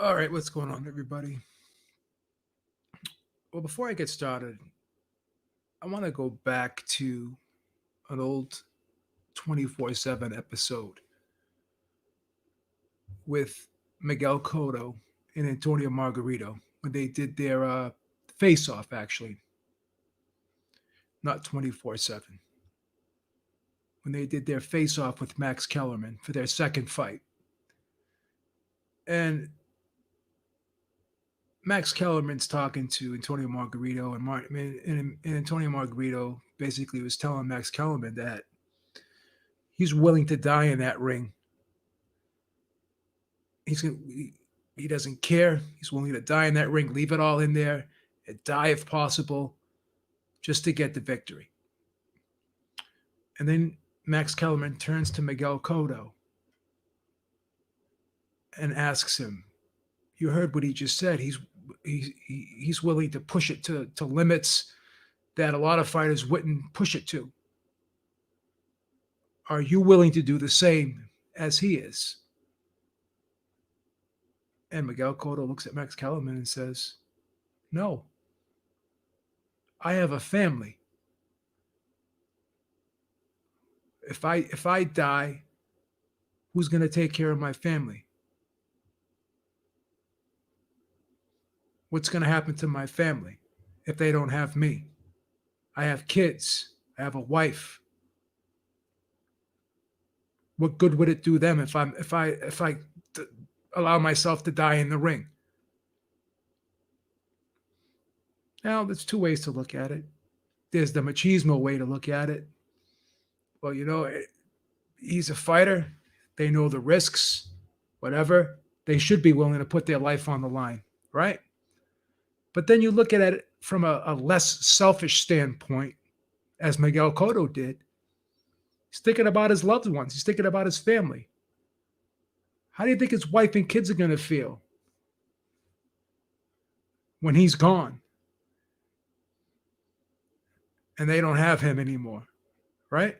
All right, what's going on, everybody? Well, before I get started, I want to go back to an old 24/7 episode with Miguel Cotto and Antonio Margarito when they did their face off, actually, not 24/7. When they did their face off with Max Kellerman for their second fight. And Max Kellerman's talking to Antonio Margarito, and Antonio Margarito basically was telling Max Kellerman that he's willing to die in that ring. He doesn't care. He's willing to die in that ring, leave it all in there, and die if possible, just to get the victory. And then Max Kellerman turns to Miguel Cotto and asks him, "You heard what he just said. He's willing to push it to limits that a lot of fighters wouldn't push it to. Are you willing to do the same as he is?" And Miguel Cotto looks at Max Kellerman and says, "No, I have a family. If I die, who's going to take care of my family? What's going to happen to my family if they don't have me? I have kids. I have a wife. What good would it do them if I allow myself to die in the ring?" Now, there's two ways to look at it. There's the machismo way to look at it. Well, he's a fighter. They know the risks, whatever. They should be willing to put their life on the line, right? But then you look at it from a less selfish standpoint, as Miguel Cotto did. He's thinking about his loved ones. He's thinking about his family. How do you think his wife and kids are going to feel when he's gone and they don't have him anymore, right?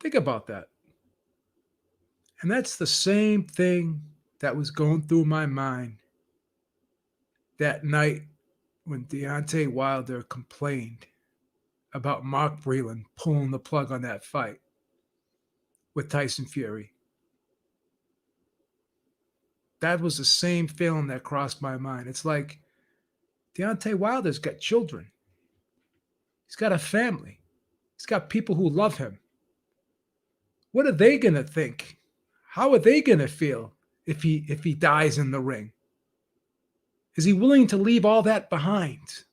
Think about that. And that's the same thing that was going through my mind that night when Deontay Wilder complained about Mark Breland pulling the plug on that fight with Tyson Fury. That was the same feeling that crossed my mind. It's like Deontay Wilder's got children. He's got a family. He's got people who love him. What are they going to think? How are they going to feel if he dies in the ring? Is he willing to leave all that behind?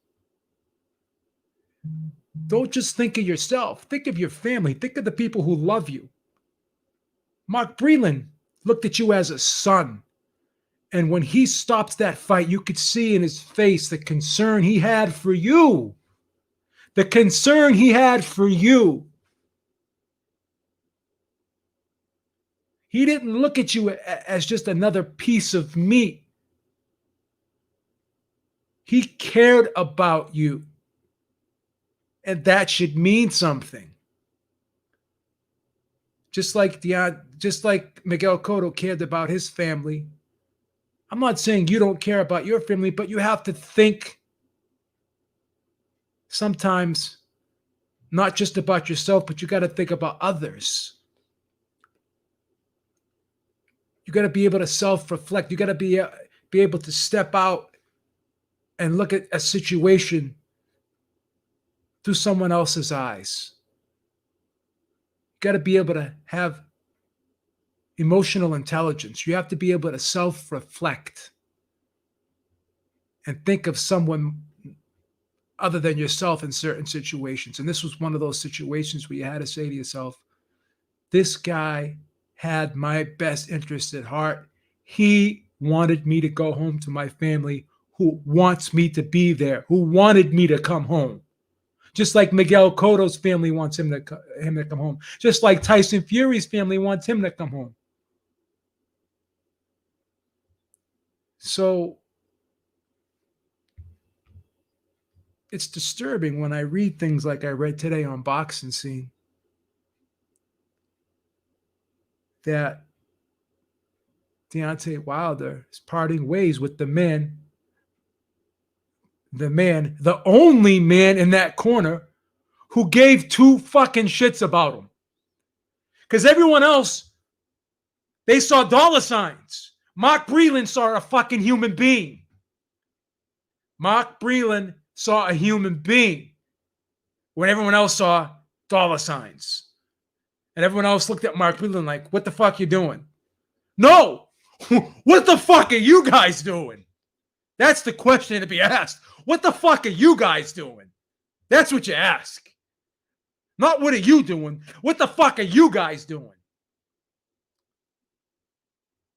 Don't just think of yourself. Think of your family. Think of the people who love you. Mark Breland looked at you as a son. And when he stopped that fight, you could see in his face the concern he had for you. The concern he had for you. He didn't look at you as just another piece of meat. He cared about you. And that should mean something. Just like Miguel Cotto cared about his family. I'm not saying you don't care about your family, but you have to think sometimes not just about yourself, but you got to think about others. You got to be able to self-reflect. You got to be able to step out and look at a situation through someone else's eyes. You got to be able to have emotional intelligence. You have to be able to self-reflect and think of someone other than yourself in certain situations. And this was one of those situations where you had to say to yourself, this guy had my best interest at heart. He wanted me to go home to my family, who wants me to be there, who wanted me to come home. Just like Miguel Cotto's family wants him to come home. Just like Tyson Fury's family wants him to come home. So it's disturbing when I read things like I read today on Boxing Scene. that Deontay Wilder is parting ways with the only man in that corner who gave two fucking shits about him. Because everyone else, they saw dollar signs. Mark Breland saw a fucking human being. Mark Breland saw a human being when everyone else saw dollar signs. And everyone else looked at Mark Breland like, what the fuck you doing? No! What the fuck are you guys doing? That's the question to be asked. What the fuck are you guys doing? That's what you ask. Not what are you doing? What the fuck are you guys doing?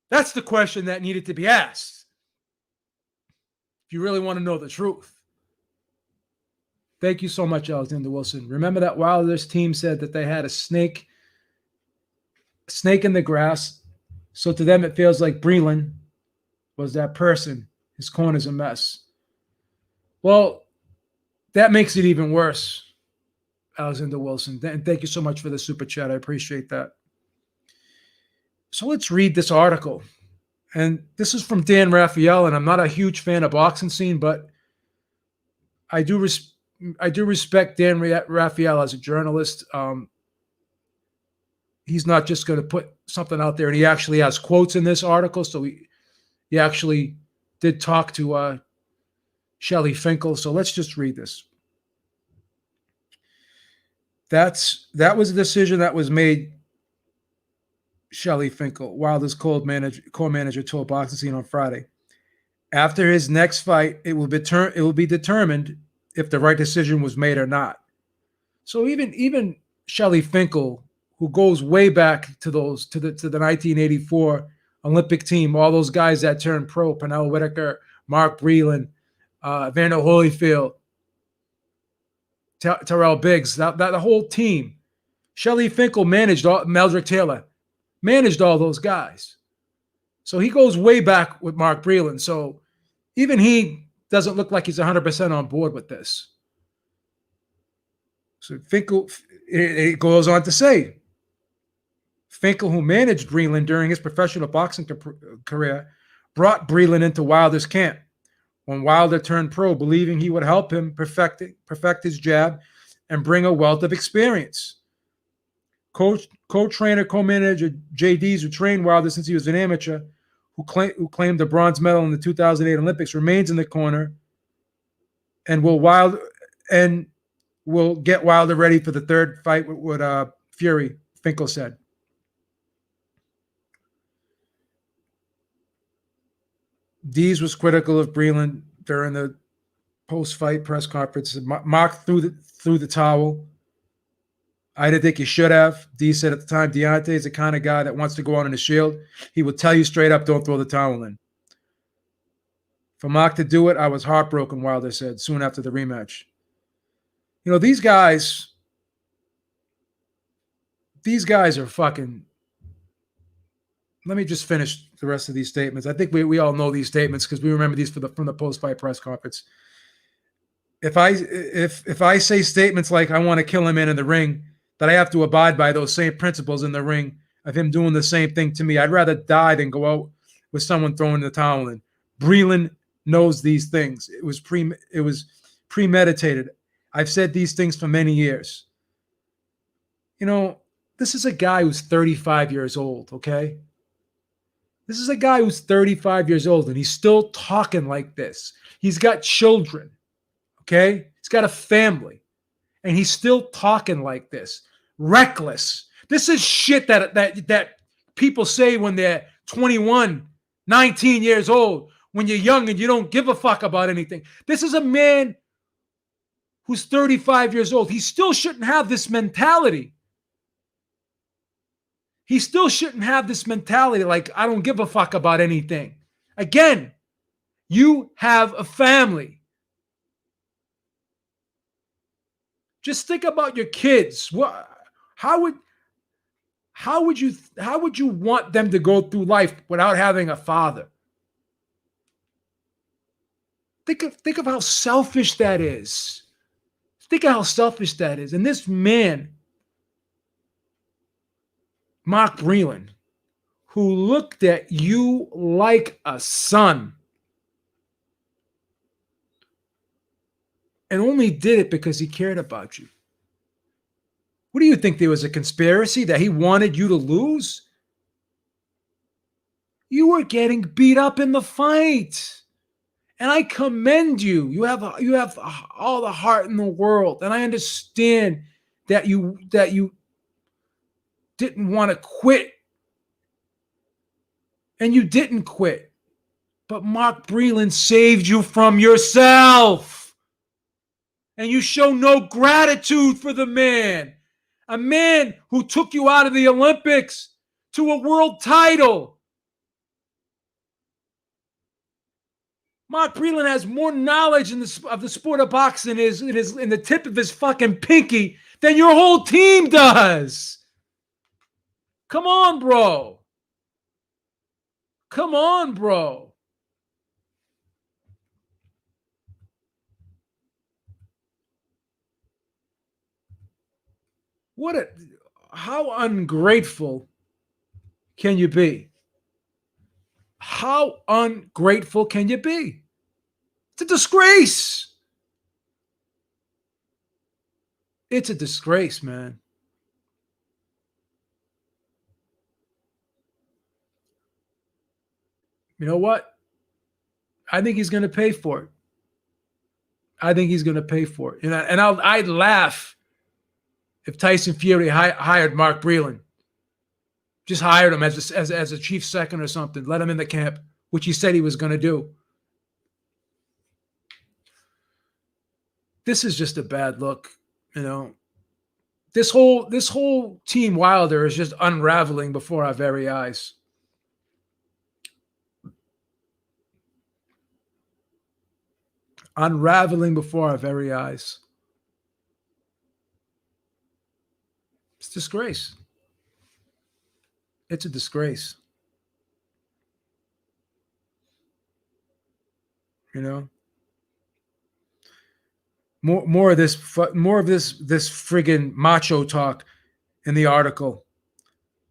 That's the question that needed to be asked. If you really want to know the truth. Thank you so much, Alexander Wilson. Remember that Wilder's team said that they had a snake in the grass. So to them, it feels like Breland was that person. His corner's a mess. Well, that makes it even worse, Alexander Wilson. And thank you so much for the super chat. I appreciate that. So let's read this article. And this is from Dan Raphael, and I'm not a huge fan of boxing scene, but I do respect Dan Raphael as a journalist. He's not just going to put something out there, and he actually has quotes in this article. So he actually did talk to Shelley Finkel. So let's just read this. That was a decision that was made. Shelley Finkel, Wilder's co-manager, told Boxing Scene on Friday. After his next fight, it will be determined if the right decision was made or not. So even Shelley Finkel, who goes way back to the 1984 Olympic team, all those guys that turned pro, Pernell Whitaker, Mark Breland, Evander Holyfield, Terrell Biggs, that whole team. Shelley Finkel managed Meldrick Taylor. Managed all those guys. So he goes way back with Mark Breland. So even he doesn't look like he's 100% on board with this. So Finkel, it goes on to say, Finkel, who managed Breland during his professional boxing career, brought Breland into Wilder's camp when Wilder turned pro, believing he would help him perfect his jab and bring a wealth of experience. Co-trainer, co-manager Jay Dees, who trained Wilder since he was an amateur, who claimed the bronze medal in the 2008 Olympics, remains in the corner and will get Wilder ready for the third fight with Fury, Finkel said. Dees was critical of Breland during the post-fight press conference. Mark threw the towel. I didn't think he should have. Dees said at the time, Deontay is the kind of guy that wants to go out on the shield. He will tell you straight up, don't throw the towel in. For Mark to do it, I was heartbroken, Wilder said soon after the rematch. You know, these guys are fucking. Let me just finish the rest of these statements. I think we all know these statements because we remember these from the post-fight press conference. If I say statements like I want to kill him in the ring, that I have to abide by those same principles in the ring of him doing the same thing to me. I'd rather die than go out with someone throwing the towel in. Breland knows these things. It was premeditated. I've said these things for many years. You know, this is a guy who's 35 years old, okay? This is a guy who's 35 years old, and he's still talking like this. He's got children, okay? He's got a family, and he's still talking like this. Reckless. This is shit that people say when they're 21, 19 years old, when you're young and you don't give a fuck about anything. This is a man who's 35 years old. He still shouldn't have this mentality. He still shouldn't have this mentality like, I don't give a fuck about anything. Again, you have a family. Just think about your kids. How would you want them to go through life without having a father? Think of how selfish that is. Think of how selfish that is. And this man, Mark Breland, who looked at you like a son and only did it because he cared about you. What do you think? There was a conspiracy that he wanted you to lose? You were getting beat up in the fight. And I commend you. You have all the heart in the world. And I understand that you didn't want to quit. And you didn't quit. But Mark Breland saved you from yourself. And you show no gratitude for the man. A man who took you out of the Olympics to a world title. Mark Breland has more knowledge of the sport of boxing in the tip of his fucking pinky than your whole team does. Come on, bro. Come on, bro. How ungrateful can you be? How ungrateful can you be? It's a disgrace. It's a disgrace, man. You know what? I think he's going to pay for it. I think he's going to pay for it. I'd laugh if Tyson Fury hired Mark Breland. Just hired him as a chief second or something. Let him in the camp, which he said he was going to do. This is just a bad look, you know. This whole Team Wilder is just unraveling before our very eyes. Unraveling before our very eyes. It's a disgrace. It's a disgrace. You know? More of this friggin' macho talk in the article.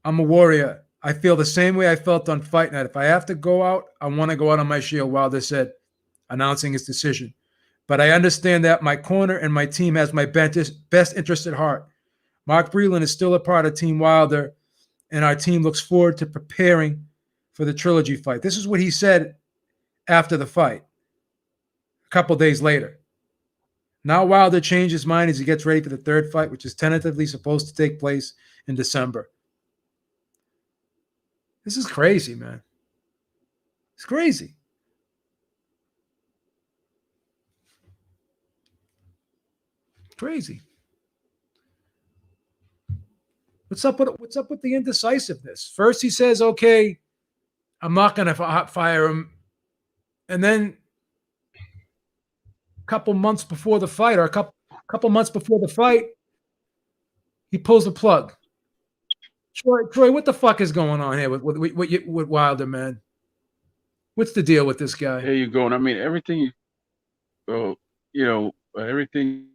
I'm a warrior. I feel the same way I felt on fight night. If I have to go out, I want to go out on my shield, Wilder said, announcing his decision. But I understand that my corner and my team has my best interest at heart. Mark Breland is still a part of Team Wilder, and our team looks forward to preparing for the trilogy fight. This is what he said after the fight, a couple days later. Now Wilder changed his mind as he gets ready for the third fight, which is tentatively supposed to take place in December. This is crazy, man. It's crazy. Crazy. What's up with the indecisiveness? First he says, okay, I'm not going to fire him. And then a couple months before the fight, or a couple months before the fight, he pulls the plug. Troy, what the fuck is going on here with Wilder, man? What's the deal with this guy? Here you go. And I mean, everything, everything.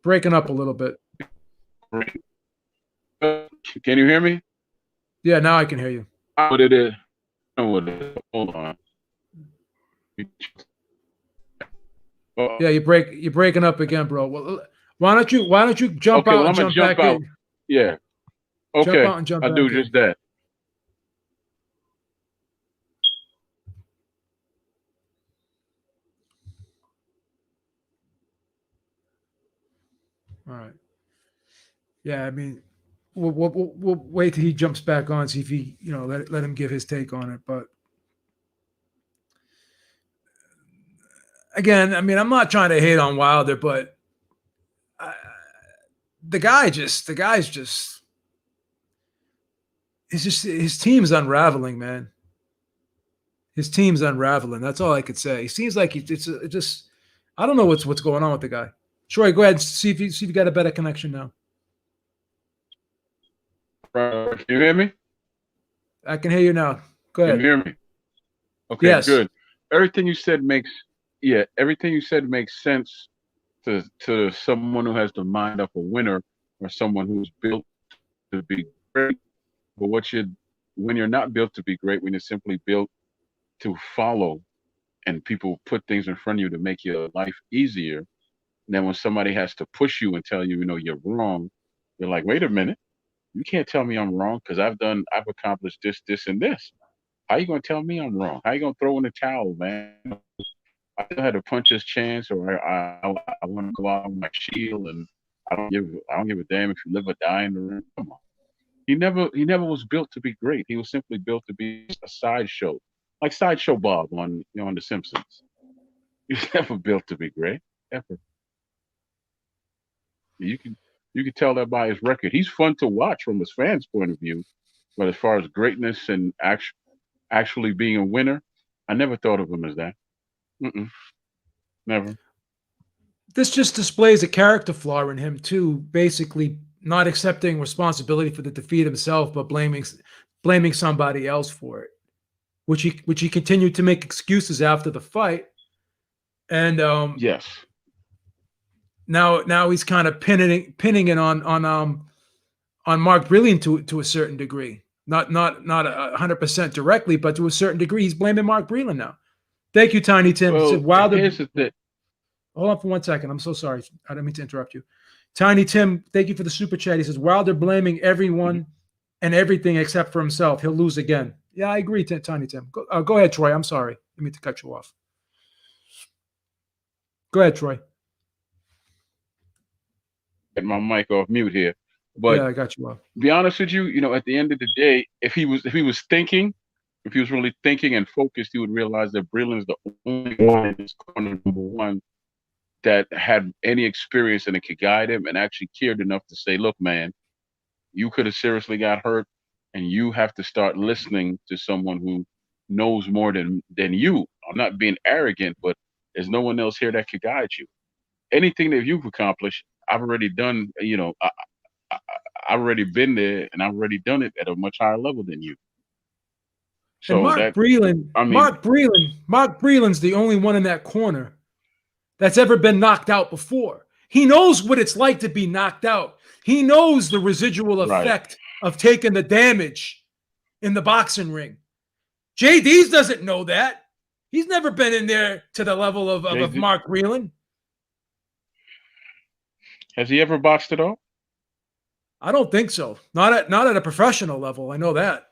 Breaking up a little bit. Can you hear me? Yeah, now I can hear you. What it is? What it is? Hold on. Yeah, you're breaking up again, bro. Well, why don't you jump out and jump back in? Yeah. Okay. Jump out and jump I'll do just that. All right. Yeah, I mean, we'll wait till he jumps back on, see if he, let him give his take on it. But again, I mean, I'm not trying to hate on Wilder, but the guy's just his team's unraveling, man. His team's unraveling. That's all I could say. He seems like it's just I don't know what's going on with the guy. Troy, go ahead and see if you got a better connection now. Can you hear me? I can hear you now. Go ahead. Can you hear me? Okay, yes. Good. Everything you said makes sense to someone who has the mind of a winner or someone who's built to be great. But when you're not built to be great, when you're simply built to follow, and people put things in front of you to make your life easier, then when somebody has to push you and tell you, you're wrong, you're like, wait a minute, you can't tell me I'm wrong because I've accomplished this, this, and this. How you gonna tell me I'm wrong? How you gonna throw in the towel, man? I still had a puncher's chance, or I want to go out with my shield, and I don't give a damn if you live or die in the ring. Come on. He never was built to be great. He was simply built to be a sideshow, like Sideshow Bob on The Simpsons. He was never built to be great, ever. You can you can tell that by his record. He's fun to watch from his fans' point of view, but as far as greatness and actually being a winner, I never thought of him as that. Mm-mm, never. This just displays a character flaw in him too. Basically, not accepting responsibility for the defeat himself, but blaming somebody else for it, which he continued to make excuses after the fight. And Yes. now he's kind of pinning it on Mark Breland to a certain degree. Not 100% directly, but to a certain degree, he's blaming Mark Breland now. Thank you, Tiny Tim. He Well, said Wilder. here's the thing. Hold on for 1 second. I'm so sorry. I didn't mean to interrupt you. Tiny Tim, thank you for the super chat. He says Wilder blaming everyone and everything except for himself. He'll lose again. Yeah, I agree, Tiny Tim. Go ahead, Troy. I'm sorry. I didn't mean to cut you off. Go ahead, Troy. Get my mic off mute here, but Yeah, I got you off. to be honest with you, at the end of the day, if he was thinking, if he was really thinking and focused, he would realize that Breland's the only one in his corner, number one, that had any experience and it could guide him and actually cared enough to say, look, man, you could have seriously got hurt and you have to start listening to someone who knows more than you. I'm not being arrogant, but there's no one else here that could guide you. Anything that you've accomplished, I've already done, I've already been there and I've already done it at a much higher level than you. And So Mark Breland's the only one in that corner that's ever been knocked out before. He knows what it's like to be knocked out. He knows the residual effect of taking the damage in the boxing ring. JD's doesn't know that. He's never been in there to the level of Mark Breland. Has he ever boxed at all? I don't think so. Not at a professional level. I know that.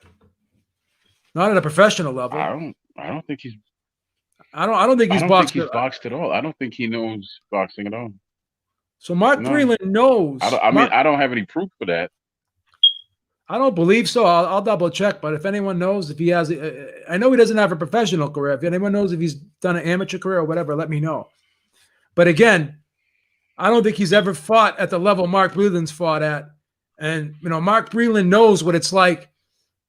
Not at a professional level. I don't think he's. I don't think he's boxed. Think he's boxed at all. I don't think he knows boxing at all. So Mark Breland knows. I don't have any proof for that. I don't believe so. I'll double check. But if anyone knows, if he has, I know he doesn't have a professional career. If anyone knows if he's done an amateur career or whatever, let me know. But again, I don't think he's ever fought at the level Mark Breland's fought at. And Mark Breland knows what it's like,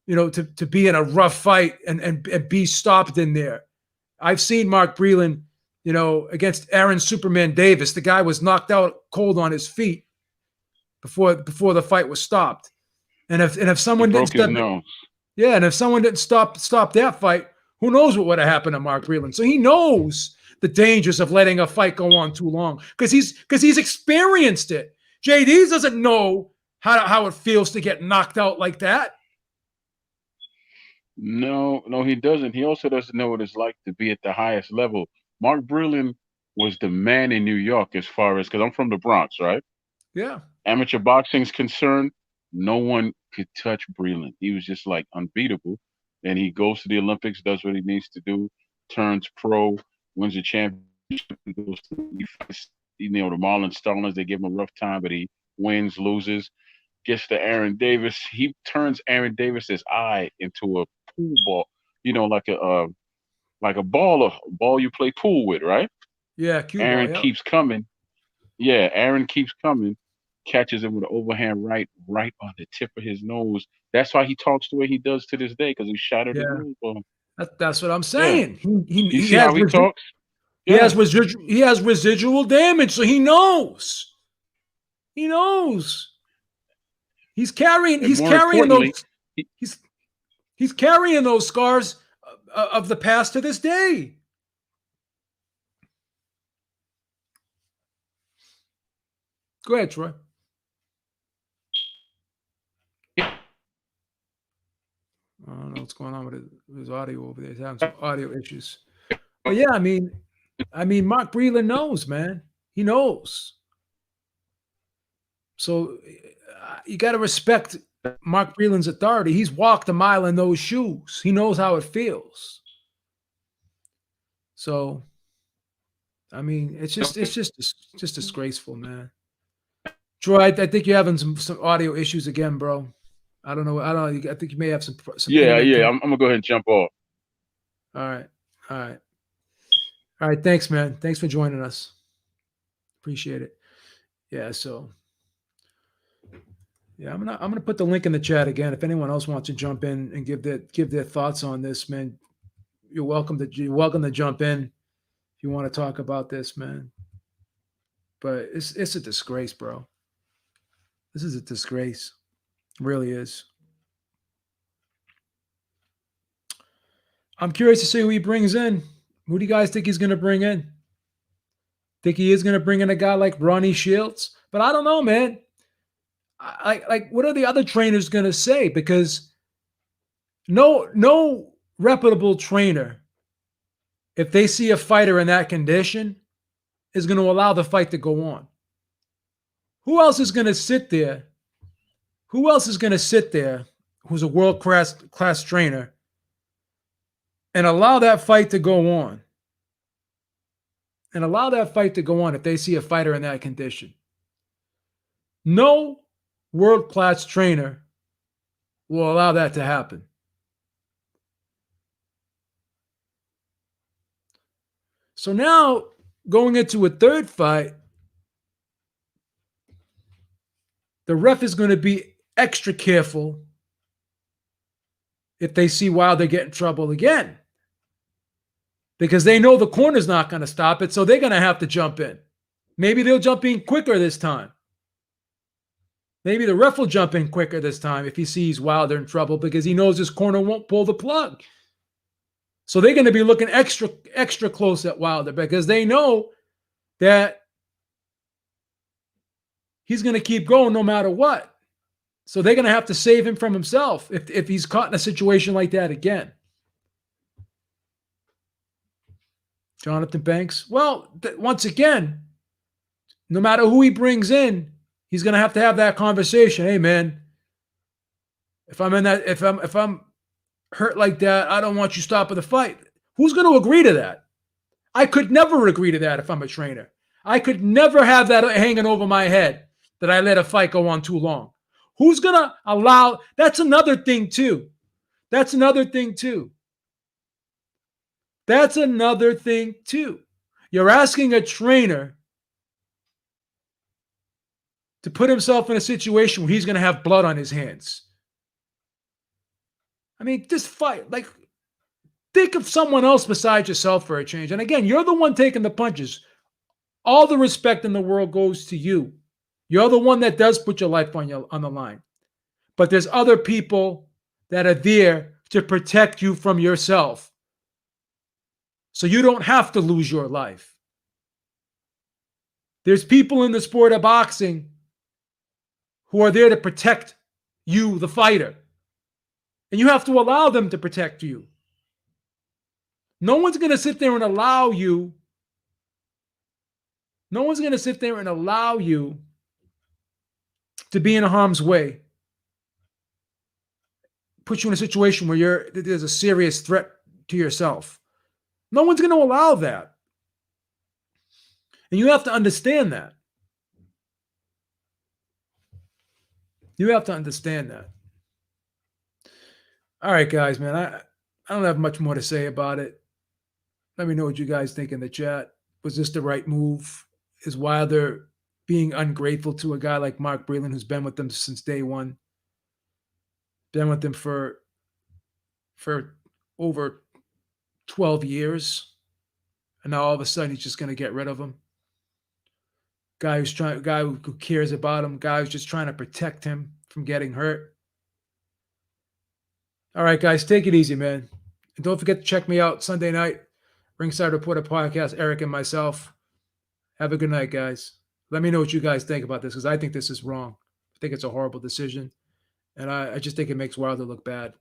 to be in a rough fight and be stopped in there. I've seen Mark Breland, against Aaron Superman Davis. The guy was knocked out cold on his feet before the fight was stopped. And if someone didn't stop that fight, who knows what would have happened to Mark Breland? So he knows the dangers of letting a fight go on too long because he's experienced it. JD doesn't know how it feels to get knocked out like that. No, he doesn't. He also doesn't know what it's like to be at the highest level. Mark Breland was the man in New York as far as, because I'm from the Bronx, right? Yeah. Amateur boxing's concerned, no one could touch Breland. He was just like unbeatable. And he goes to the Olympics, does what he needs to do, turns pro, wins a championship, goes to the Marlon Stallings. They give him a rough time, but he wins, loses, gets to Aaron Davis. He turns Aaron Davis's eye into a pool ball, like a ball you play pool with, right? Yeah, cue Aaron ball, yeah. keeps coming. Yeah, Aaron keeps coming, catches him with an overhand right on the tip of his nose. That's why he talks the way he does to this day, because he shattered his nose bone. That's what I'm saying. Yeah. You see how he talks? Yeah. He has residual damage, so he knows. He knows. He's carrying those scars of the past to this day. Go ahead, Troy. what's going on with his audio over there. He's having some audio issues. But yeah, I mean, Mark Breland knows, man. He knows. So you got to respect Mark Breland's authority. He's walked a mile in those shoes. He knows how it feels. So, I mean, it's just disgraceful, man. Troy, I think you're having some audio issues again, bro. I don't know. I don't know. I think you may have some Yeah, internet. yeah. I'm gonna go ahead and jump off. All right. All right. All right. Thanks, man. Thanks for joining us. Appreciate it. Yeah. So, yeah, I'm gonna put the link in the chat again. If anyone else wants to jump in and give their thoughts on this, man, you're welcome to jump in if you want to talk about this, man. But it's a disgrace, bro. This is a disgrace. It really is. I'm curious to see who he brings in. Who do you guys think he's going to bring in? Think he is going to bring in a guy like Ronnie Shields? But I don't know, man. Like, what are the other trainers going to say? Because no reputable trainer, if they see a fighter in that condition, is going to allow the fight to go on. Who else is going to sit there? Who else is going to sit there who's a world class trainer and allow that fight to go on? And allow that fight to go on if they see a fighter in that condition. No world class trainer will allow that to happen. So now, going into a third fight, the ref is going to be extra careful if they see Wilder get in trouble again. Because they know the corner's not going to stop it, so they're going to have to jump in. Maybe they'll jump in quicker this time. Maybe the ref will jump in quicker this time if he sees Wilder in trouble because he knows his corner won't pull the plug. So they're going to be looking extra close at Wilder because they know that he's going to keep going no matter what. So they're going to have to save him from himself if he's caught in a situation like that again. Jonathan Banks. Well, once again, no matter who he brings in, he's going to have that conversation. Hey, man, if I'm hurt like that, I don't want you stopping the fight. Who's going to agree to that? I could never agree to that if I'm a trainer. I could never have that hanging over my head that I let a fight go on too long. Who's going to allow? That's another thing too. That's another thing too. You're asking a trainer to put himself in a situation where he's going to have blood on his hands. I mean, this fight, like, think of someone else besides yourself for a change. And again, you're the one taking the punches. All the respect in the world goes to you. You're the one that does put your life on the line. But there's other people that are there to protect you from yourself. So you don't have to lose your life. There's people in the sport of boxing who are there to protect you, the fighter. And you have to allow them to protect you. No one's going to sit there and allow you. No one's going to sit there and allow you to be in harm's way. Put you in a situation where there's a serious threat to yourself. No one's going to allow that. And you have to understand that. You have to understand that. All right, guys, man. I don't have much more to say about it. Let me know what you guys think in the chat. Was this the right move? Is Wilder being ungrateful to a guy like Mark Breland, who's been with them since day one? Been with them for over 12 years. And now all of a sudden he's just going to get rid of him. Guy who cares about him, guy who's just trying to protect him from getting hurt. All right, guys, take it easy, man. And don't forget to check me out Sunday night, Ringside Reporter Podcast, Eric and myself. Have a good night, guys. Let me know what you guys think about this because I think this is wrong. I think it's a horrible decision. And I just think it makes Wilder look bad.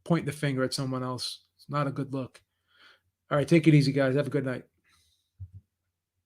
pointing the finger at someone else. It's not a good look. All right, take it easy, guys. Have a good night.